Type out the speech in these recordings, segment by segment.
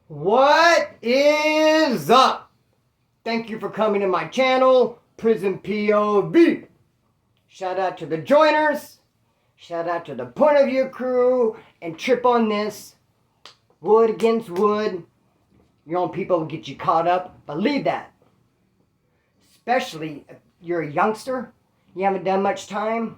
What is up? Thank you for coming to my channel, Prison POV. Shout out to the joiners. Shout out to the point of view crew. And trip on this. Wood against wood. Your own people will get you caught up. Believe that. Especially if you're a youngster. You haven't done much time.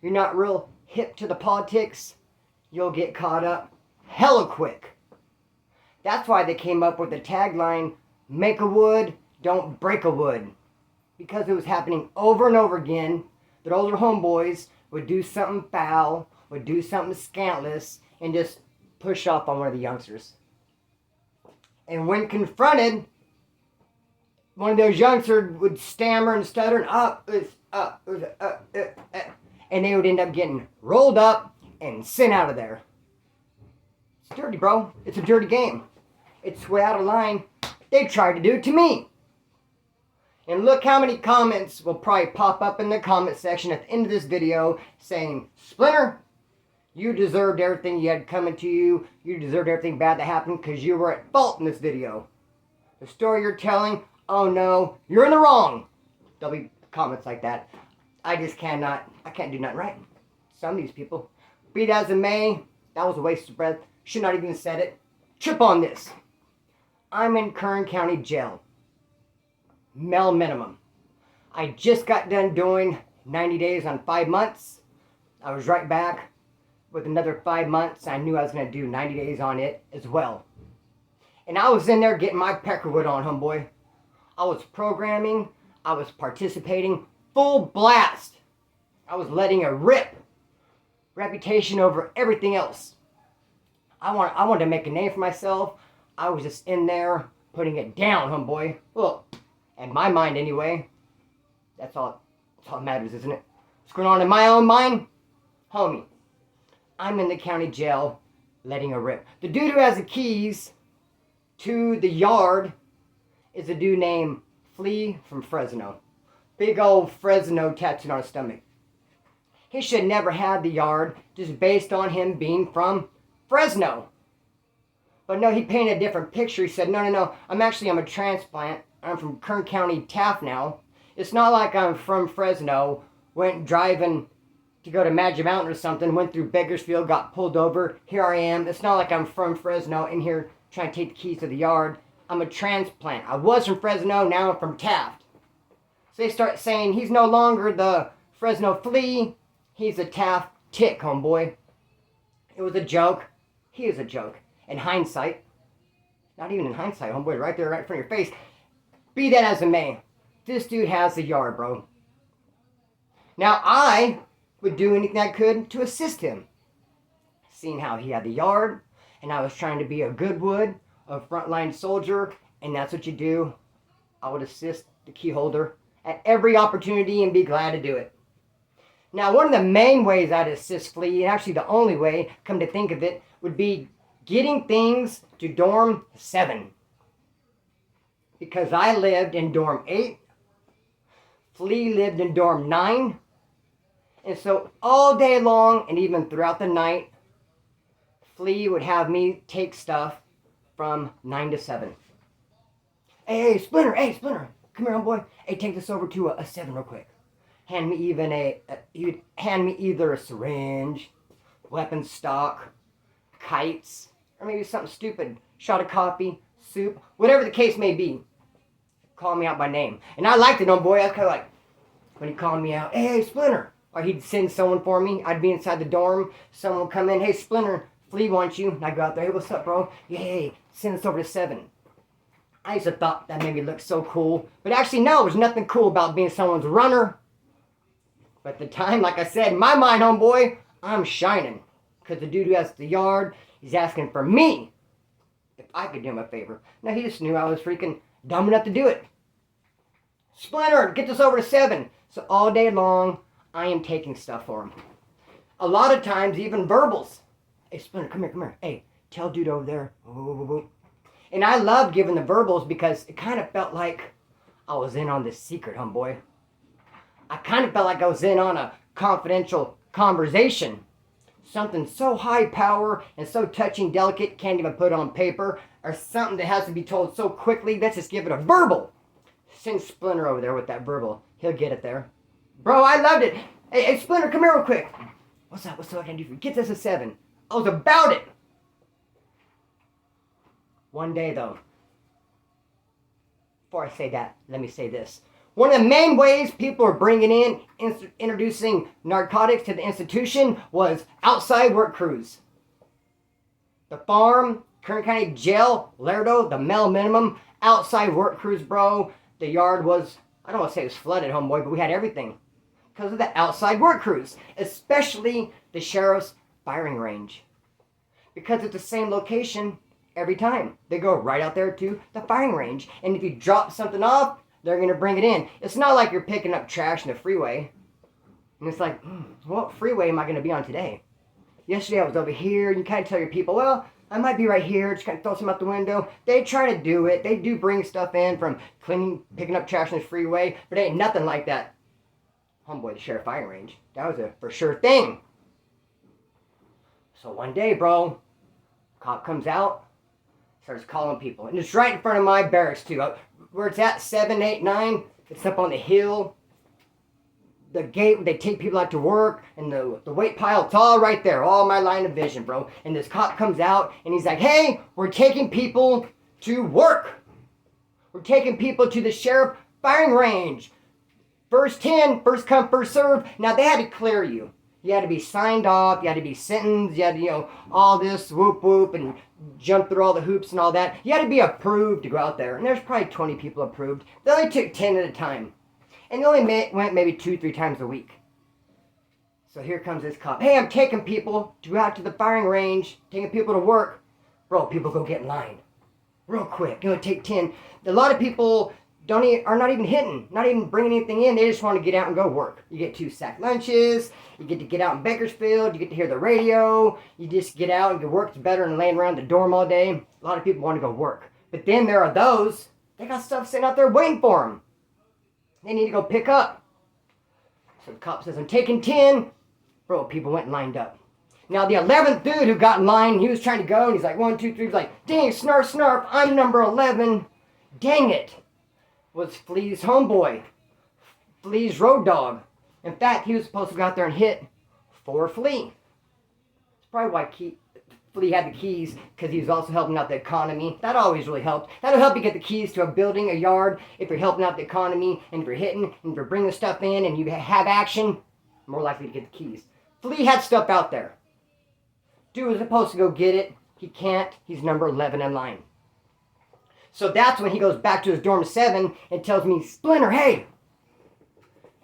You're not real hip to the politics. You'll get caught up hella quick. That's why they came up with the tagline, make a wood, don't break a wood. Because it was happening over and over again that older homeboys would do something foul, would do something scantless, and just push off on one of the youngsters. And when confronted, one of those youngsters would stammer and stutter, and they would end up getting rolled up and sent out of there. It's dirty, bro. It's a dirty game. It's way out of line. They tried to do it to me. And look how many comments will probably pop up in the comment section at the end of this video saying, Splinter, you deserved everything you had coming to you. You deserved everything bad that happened because you were at fault in this video. The story you're telling, oh no, you're in the wrong. There'll be comments like that. I can't do nothing right. Some of these people. Be that as it may, that was a waste of breath. Should not even have said it. Trip on this. I'm in Kern County Jail. Male minimum. I just got done doing 90 days on 5 months. I was right back with another 5 months. I knew I was going to do 90 days on it as well. And I was in there getting my peckerwood on, homeboy. I was programming. I was participating. Full blast. I was letting it rip. Reputation over everything else. I wanted to make a name for myself. I was just in there putting it down, homeboy. Well, in my mind anyway. That's all that matters, isn't it? What's going on in my own mind? Homie, I'm in the county jail letting it rip. The dude who has the keys to the yard is a dude named Flea from Fresno. Big old Fresno tattooed on his stomach. He should never have the yard just based on him being from Fresno. But no, he painted a different picture. He said, no, I'm a transplant. I'm from Kern County, Taft now. It's not like I'm from Fresno, went driving to go to Magic Mountain or something, went through Bakersfield, got pulled over. Here I am. It's not like I'm from Fresno in here trying to take the keys to the yard. I'm a transplant. I was from Fresno, now I'm from Taft. So they start saying he's no longer the Fresno Flea. He's a Taft tick, homeboy. It was a joke. He is a joke. In hindsight, not even in hindsight, homeboy, right there, right in front of your face. Be that as it may, this dude has the yard, bro. Now, I would do anything I could to assist him. Seeing how he had the yard, and I was trying to be a good wood, a frontline soldier, and that's what you do. I would assist the key holder at every opportunity and be glad to do it. Now, one of the main ways I'd assist Flea, and actually the only way, come to think of it, would be getting things to dorm 7. Because I lived in dorm 8. Flea lived in dorm 9. And so all day long, and even throughout the night, Flea would have me take stuff from 9 to 7. Hey, Splinter, come here, homeboy. Hey, take this over to a 7 real quick. Hand me either a syringe, weapon stock, kites, or maybe something stupid. Shot of coffee, soup, whatever the case may be. Call me out by name. And I liked it, homeboy. I was kind of like, when he called me out, hey, Splinter. Or he'd send someone for me. I'd be inside the dorm. Someone would come in, hey, Splinter, Flea wants you. And I'd go out there, hey, what's up, bro? Yeah, hey, send this over to 7. I used to thought that made me look so cool. But actually, no, there's nothing cool about being someone's runner. But at the time, like I said, in my mind, homeboy, I'm shining. Because the dude who has the yard, he's asking for me if I could do him a favor. Now, he just knew I was freaking dumb enough to do it. Splinter, get this over to 7. So all day long, I am taking stuff for him. A lot of times, even verbals. Hey, Splinter, come here. Hey, tell dude over there. And I loved giving the verbals because it kind of felt like I was in on this secret, homeboy. I kind of felt like I was in on a confidential conversation. something so high power and so touching, delicate, can't even put on paper, or something that has to be told so quickly, let's just give it a verbal. Send Splinter over there with that verbal. He'll get it there. Bro, I loved it. Hey, Splinter, come here real quick. What's up? What's up? What can I do for you? Get this a 7. I was about it. One day, though. Before I say that, let me say this. One of the main ways people are bringing in, introducing narcotics to the institution was outside work crews. The farm, Kern County Jail, Lerdo, the Mel Minimum, outside work crews, bro. The yard was, I don't want to say it was flooded, homeboy, but we had everything. Because of the outside work crews, especially the sheriff's firing range. Because it's the same location every time. They go right out there to the firing range. And if you drop something off, they're going to bring it in. It's not like you're picking up trash in the freeway. And it's like, what freeway am I going to be on today? Yesterday I was over here, and you kind of tell your people, well, I might be right here, just kind of throw some out the window. They try to do it. They do bring stuff in from cleaning, picking up trash in the freeway, but it ain't nothing like that. Homeboy, the sheriff firing range. That was a for sure thing. So one day, bro, cop comes out, starts calling people. And it's right in front of my barracks, too. Where it's at, 7, 8, 9, it's up on the hill. The gate where they take people out to work, and the weight pile, it's all right there, all my line of vision, bro. And this cop comes out, and he's like, hey, we're taking people to work. We're taking people to the sheriff firing range. First 10, first come, first serve. Now, they had to clear you. You had to be signed off, you had to be sentenced, you had to, all this whoop whoop and jump through all the hoops and all that. You had to be approved to go out there. And there's probably 20 people approved. They only took 10 at a time. And they only went maybe 2-3 times a week. So here comes this cop. Hey, I'm taking people to go out to the firing range, taking people to work. Bro, people go get in line. Real quick. You know, take 10. A lot of people are not even hitting, not even bringing anything in. They just want to get out and go work. You get 2 sack lunches. You get to get out in Bakersfield. You get to hear the radio. You just get out and your work's better than laying around the dorm all day. A lot of people want to go work. But then there are those, they got stuff sitting out there waiting for them. They need to go pick up. So the cop says, I'm taking 10. Bro, people went and lined up. Now the 11th dude who got in line, he was trying to go, and he's like, 1, 2, 3. He's like, dang, snarf, snarf, I'm number 11. Dang it. Was Flea's homeboy. Flea's road dog. In fact, he was supposed to go out there and hit for Flea. It's probably why Flea had the keys, because he was also helping out the economy. That always really helped. That'll help you get the keys to a building, a yard, if you're helping out the economy, and if you're hitting, and if you're bringing stuff in, and you have action, more likely to get the keys. Flea had stuff out there. Dude was supposed to go get it. He can't. He's number 11 in line. So that's when he goes back to his dorm 7 and tells me, Splinter, hey,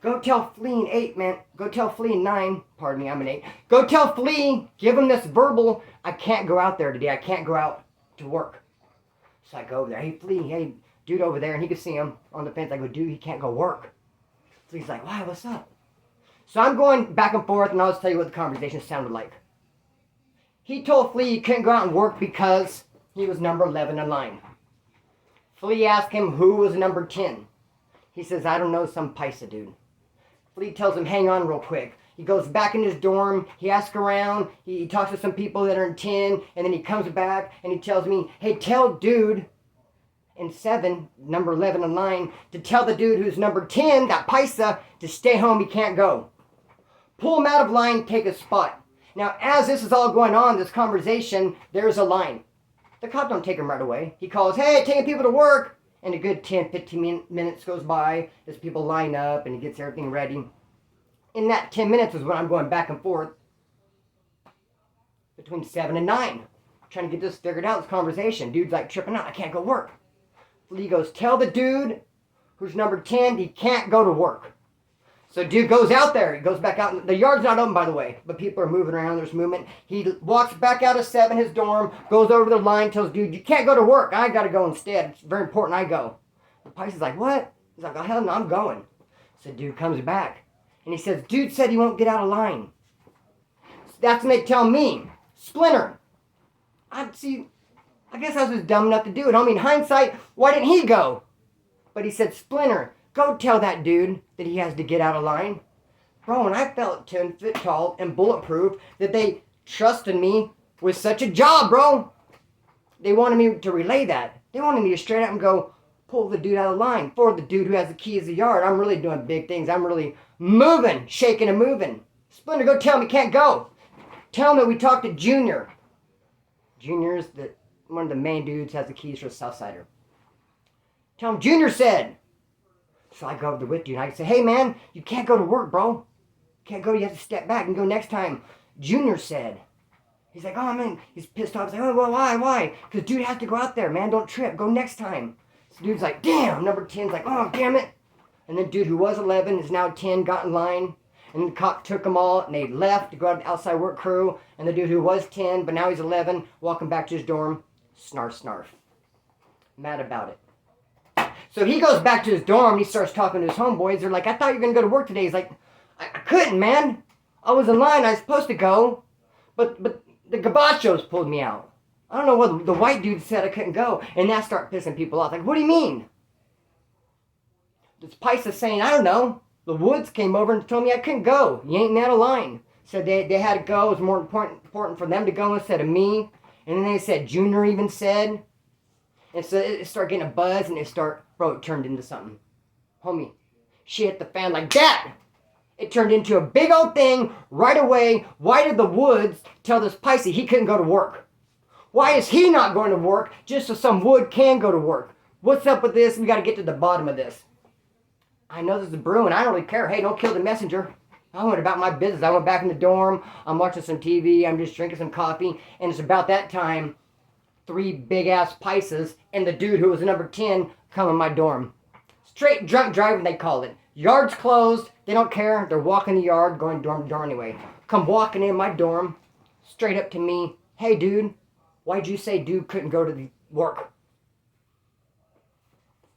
go tell Flea in 8, man. Go tell Flea in 9. Pardon me, I'm an 8. Go tell Flea, give him this verbal, I can't go out there today. I can't go out to work. So I go over there. Hey, Flea, hey, dude over there. And he can see him on the fence. I go, dude, he can't go work. Flea's like, why, what's up? So I'm going back and forth, and I'll just tell you what the conversation sounded like. He told Flea he couldn't go out and work because he was number 11 in line. Flea asked him who was number 10. He says, I don't know, some paisa dude. Flea tells him, hang on real quick. He goes back in his dorm, he asks around, he talks to some people that are in 10, and then he comes back and he tells me, hey, tell dude in 7, number 11 in line, to tell the dude who's number 10, that paisa, to stay home, he can't go. Pull him out of line, take a spot. Now, as this is all going on, this conversation, there's a line. The cop don't take him right away. He calls, hey, taking people to work. And a good 10, 15 minutes goes by as people line up and he gets everything ready. In that 10 minutes is when I'm going back and forth between 7 and 9. Trying to get this figured out, this conversation. Dude's like tripping out. I can't go work. Flea goes, tell the dude who's number 10 he can't go to work. So dude goes out there. He goes back out. The yard's not open, by the way, but people are moving around. There's movement. He walks back out of 7, his dorm, goes over the line, tells dude, you can't go to work. I got to go instead. It's very important I go. The Paisa's like, what? He's like, oh, hell no, I'm going. So dude comes back, and he says, dude said he won't get out of line. So that's when they tell me, Splinter. I guess I was just dumb enough to do it. I mean, hindsight, why didn't he go? But he said, Splinter, go tell that dude that he has to get out of line. Bro, and I felt 10 foot tall and bulletproof that they trusting me with such a job, bro. They wanted me to relay that. They wanted me to straight up and go, pull the dude out of line for the dude who has the keys to the yard. I'm really doing big things. I'm really moving, shaking and moving. Splinter, go tell him he can't go. Tell him that we talked to Junior. Junior's one of the main dudes, has the keys for the Southsider. Tell him Junior said. So I go over with you and I say, hey man, you can't go to work, bro. You can't go, you have to step back and go next time. Junior said. He's like, oh man, he's pissed off. He's like, oh, well, why? Because dude has to go out there, man, don't trip, go next time. So dude's like, damn, number 10's like, oh, damn it. And then dude who was 11 is now 10, got in line. And the cop took them all and they left to go out to the outside work crew. And the dude who was 10, but now he's 11, walking back to his dorm, snarf, snarf. Mad about it. So he goes back to his dorm and he starts talking to his homeboys. They're like, I thought you were going to go to work today. He's like, I couldn't, man. I was in line. I was supposed to go. But the gabachos pulled me out. I don't know what the white dude said I couldn't go. And that started pissing people off. Like, what do you mean? This Pisa saying, I don't know. The Woods came over and told me I couldn't go. You ain't out of line. Said they had to go. It was more important for them to go instead of me. And then they said, Junior even said. And so it started getting a buzz and it turned into something. Homie, she hit the fan like that. It turned into a big old thing right away. Why did the Woods tell this Pisey he couldn't go to work? Why is he not going to work just so some Wood can go to work? What's up with this? We got to get to the bottom of this. I know this is brewing. I don't really care. Hey, don't kill the messenger. I went about my business. I went back in the dorm. I'm watching some TV. I'm just drinking some coffee. And it's about that time, 3 big-ass Pisces and the dude who was number 10 come in my dorm. Straight drunk driving, they call it. Yard's closed. They don't care. They're walking the yard, going dorm to dorm anyway. Come walking in my dorm, straight up to me. Hey, dude, why'd you say dude couldn't go to the work?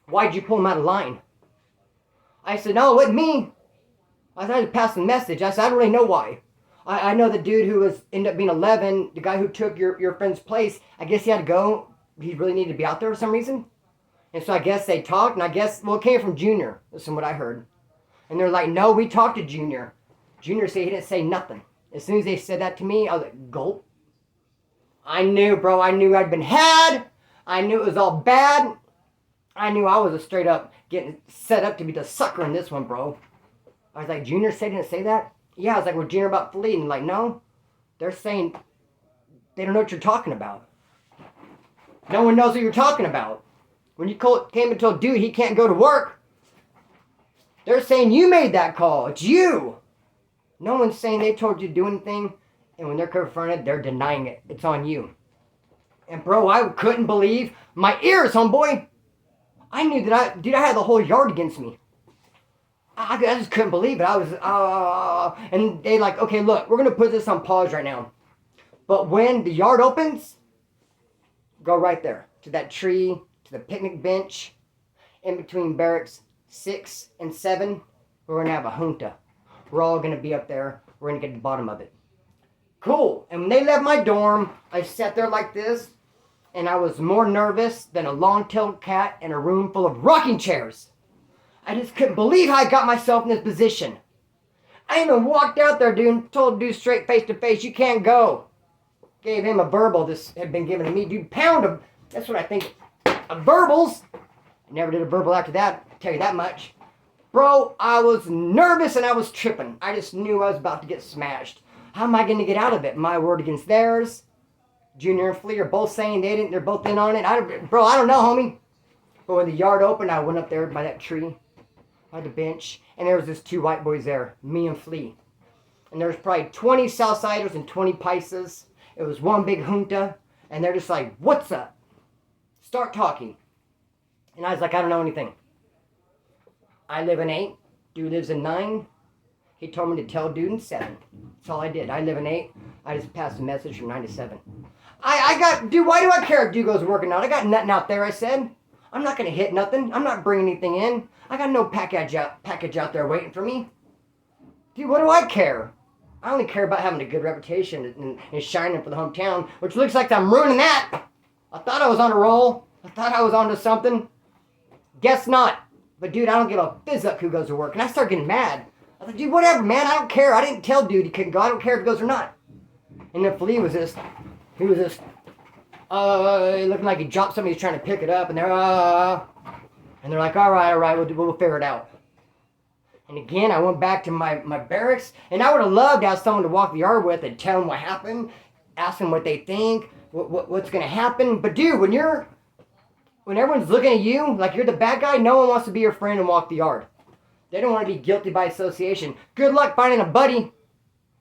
Why'd you pull him out of line? I said, no, it wasn't me. I tried to pass the message. I said, I don't really know why. I know the dude who ended up being 11, the guy who took your friend's place, I guess he had to go. He really needed to be out there for some reason. And so I guess they talked, and I guess, well, it came from Junior. That's what I heard. And they're like, no, we talked to Junior. Junior said he didn't say nothing. As soon as they said that to me, I was like, gulp. I knew, bro. I knew I'd been had. I knew it was all bad. I knew I was a straight up getting set up to be the sucker in this one, bro. I was like, Junior said he didn't say that? Yeah, I was like, we're Junior about fleeing. Like, no. They're saying they don't know what you're talking about. No one knows what you're talking about. When you came and told dude he can't go to work, they're saying you made that call. It's you. No one's saying they told you to do anything. And when they're confronted, they're denying it. It's on you. And bro, I couldn't believe my ears, homeboy. I knew that I had the whole yard against me. I just couldn't believe it. I was, and they like, okay, look, we're going to put this on pause right now. But when the yard opens, go right there to that tree, to the picnic bench, in between barracks 6 and 7, we're going to have a junta. We're all going to be up there. We're going to get to the bottom of it. Cool. And when they left my dorm, I sat there like this, and I was more nervous than a long-tailed cat in a room full of rocking chairs. I just couldn't believe how I got myself in this position. I even walked out there, dude, and told dude straight face to face, you can't go. Gave him a verbal this had been given to me. Dude, pound him. That's what I think of verbals. I never did a verbal after that, I'll tell you that much. Bro, I was nervous and I was tripping. I just knew I was about to get smashed. How am I going to get out of it? My word against theirs. Junior and Flea are both saying they're both in on it. Bro, I don't know, homie. But when the yard opened, I went up there by that tree, by the bench, and there was just 2 white boys there, me and Flea. And there was probably 20 Southsiders and 20 Pisces. It was one big junta, and they're just like, what's up? Start talking. And I was like, I don't know anything. I live in 8. Dude lives in 9. He told me to tell dude in 7. That's all I did. I live in 8. I just passed a message from 9 to 7. Dude, why do I care if dude goes working out? I got nothing out there, I said. I'm not going to hit nothing. I'm not bringing anything in. I got no package out there waiting for me. Dude, what do I care? I only care about having a good reputation and shining for the hometown, which looks like I'm ruining that. I thought I was on a roll. I thought I was onto something. Guess not. But dude, I don't give a fizzuck who goes to work. And I start getting mad. I was like, dude, whatever, man. I don't care. I didn't tell dude he couldn't go. I don't care if he goes or not. And the Flea was just, looking like he dropped something, he's trying to pick it up, and they're like, all right, we'll figure it out. And again, I went back to my barracks, and I would have loved to have someone to walk the yard with and tell them what happened, ask them what they think, what's going to happen. But dude, when everyone's looking at you like you're the bad guy, no one wants to be your friend and walk the yard. They don't want to be guilty by association. Good luck finding a buddy,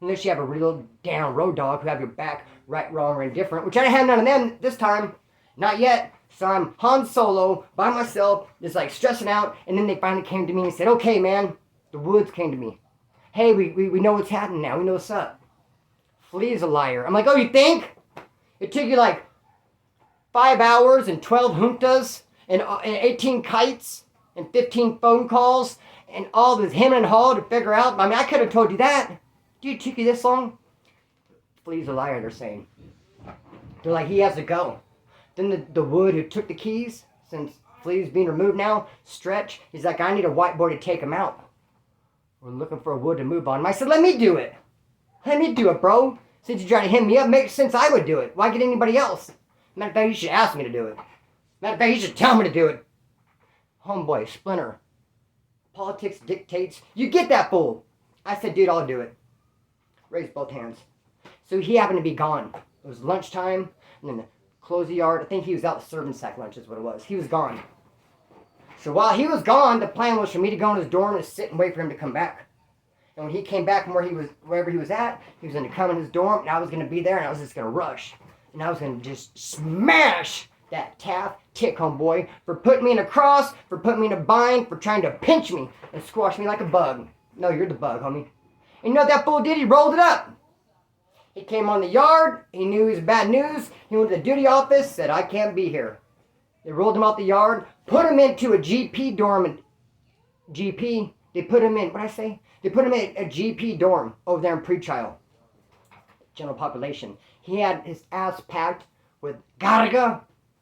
unless you have a real down road dog who have your back, right, wrong, or indifferent, which I didn't have none of them this time. Not yet. So I'm Han Solo by myself, just like stressing out, and then they finally came to me and said, okay, man. The Woods came to me. Hey, we know what's happening now. We know what's up. Flea's a liar. I'm like, oh, you think? It took you like 5 hours and 12 juntas and 18 kites and 15 phone calls and all this him and haw to figure out. I mean, I could have told you that. Dude, it took you this long? Flea's a liar, they're saying. They're like, he has to go. Then the Wood who took the keys, since Flea's being removed now, Stretch, he's like, I need a whiteboard to take him out. We're looking for a Wood to move on. I said, let me do it. Let me do it, bro. Since you're trying to hit me up, makes sense I would do it. Why get anybody else? Matter of fact, you should ask me to do it. Matter of fact, you should tell me to do it. Homeboy, Splinter. Politics dictates. You get that fool. I said, dude, I'll do it. Raised both hands. So he happened to be gone. It was lunchtime, and then close the yard. I think he was out serving sack lunch is what it was. He was gone. So while he was gone, the plan was for me to go in his dorm and sit and wait for him to come back. And when he came back from wherever he was at, he was going to come in his dorm, and I was going to be there, and I was just going to rush. And I was going to just smash that Taft tick, homeboy, for putting me in a cross, for putting me in a bind, for trying to pinch me and squash me like a bug. No, you're the bug, homie. And you know what that fool did? He rolled it up. He came on the yard. He knew he was bad news. He went to the duty office, said, I can't be here. They rolled him out the yard, put him into a GP dorm. They put him in, what'd I say? They put him in a GP dorm over there in pre-trial. General population. He had his ass packed with garga,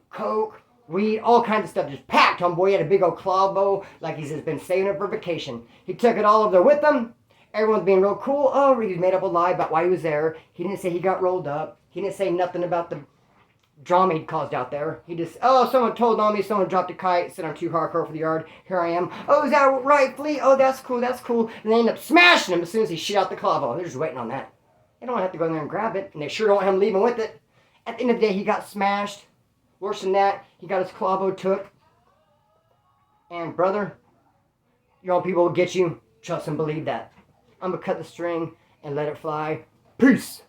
coke, weed, all kinds of stuff. Just packed, homeboy. He had a big old claw bow, like he's just been saving it for vacation. He took it all over there with him. Everyone's being real cool. Oh, he's made up a lie about why he was there. He didn't say he got rolled up. He didn't say nothing about the drama he'd caused out there. He just, oh, someone told on me, someone dropped a kite, said I'm too hardcore for the yard. Here I am. Oh, is that right, Flea? Oh, that's cool. And they end up smashing him as soon as he shit out the clavo. They're just waiting on that. They don't have to go in there and grab it, and they sure don't want him leaving with it. At the end of the day, he got smashed. Worse than that, he got his clavo took. And brother, your own people will get you. Trust and believe that. I'm going to cut the string and let it fly. Peace.